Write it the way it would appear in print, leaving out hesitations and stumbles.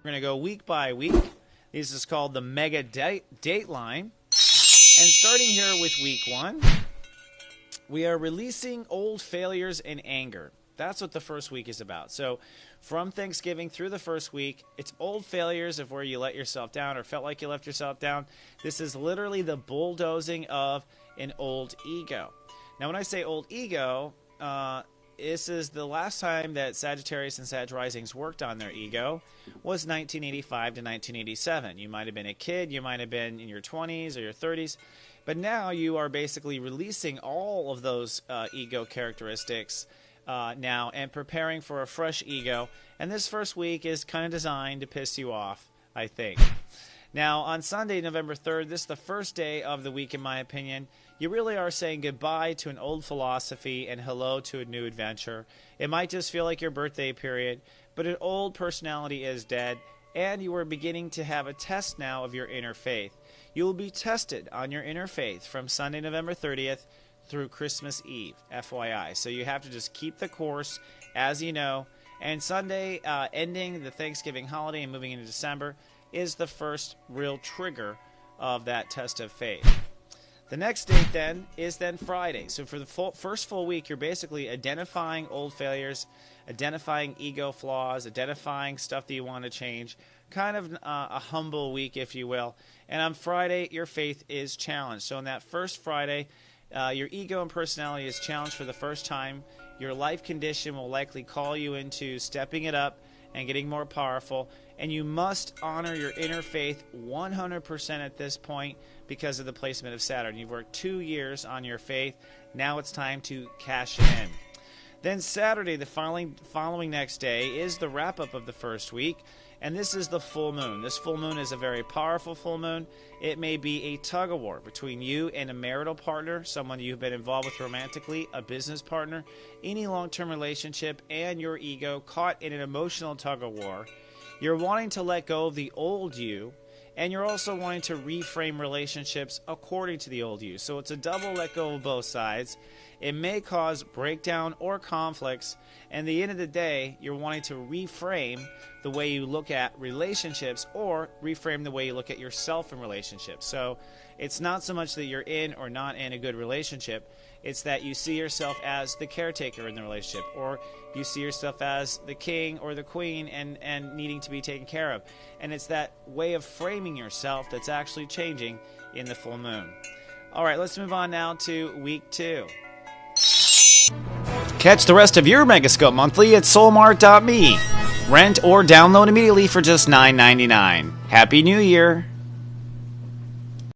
We're going to go week by week. This is called the Mega Dateline. And starting here with week 1, we are releasing old failures and anger. That's what the first week is about. So from Thanksgiving through the first week, it's old failures of where you let yourself down or felt like you left yourself down. This is literally the bulldozing of an old ego. Now, when I say old ego, this is the last time that Sagittarius and Sag Risings worked on their ego was 1985 to 1987. You might have been a kid, you might have been in your 20s or your 30s, but now you are basically releasing all of those ego characteristics now and preparing for a fresh ego. And this first week is kind of designed to piss you off, I think. Now, on Sunday, November 3rd, this is the first day of the week, in my opinion. You really are saying goodbye to an old philosophy and hello to a new adventure. It might just feel like your birthday period, but an old personality is dead, and you are beginning to have a test now of your inner faith. You will be tested on your inner faith from Sunday, November 30th through Christmas Eve, FYI. So you have to just keep the course, as you know. And Sunday, ending the Thanksgiving holiday and moving into December, is the first real trigger of that test of faith. The next date then is then Friday. So for the first full week, you're basically identifying old failures, identifying ego flaws, identifying stuff that you want to change. Kind of a humble week, if you will. And on Friday, your faith is challenged. So on that first Friday, your ego and personality is challenged for the first time. Your life condition will likely call you into stepping it up and getting more powerful. And you must honor your inner faith 100% at this point because of the placement of Saturn. You've worked 2 years on your faith. Now it's time to cash it in. Then Saturday, the following next day, is the wrap-up of the first week. And this is the full moon. This full moon is a very powerful full moon. It may be a tug-of-war between you and a marital partner, someone you've been involved with romantically, a business partner, any long-term relationship, and your ego caught in an emotional tug-of-war. You're wanting to let go of the old you, and you're also wanting to reframe relationships according to the old you. So it's a double let go of both sides. It may cause breakdown or conflicts, and at the end of the day, you're wanting to reframe the way you look at relationships or reframe the way you look at yourself in relationships. So it's not so much that you're in or not in a good relationship. It's that you see yourself as the caretaker in the relationship, or you see yourself as the king or the queen and needing to be taken care of. And it's that way of framing yourself that's actually changing in the full moon. All right, let's move on now to week 2. Catch the rest of your Megascope Monthly at soulmart.me. Rent or download immediately for just $9.99. Happy New Year!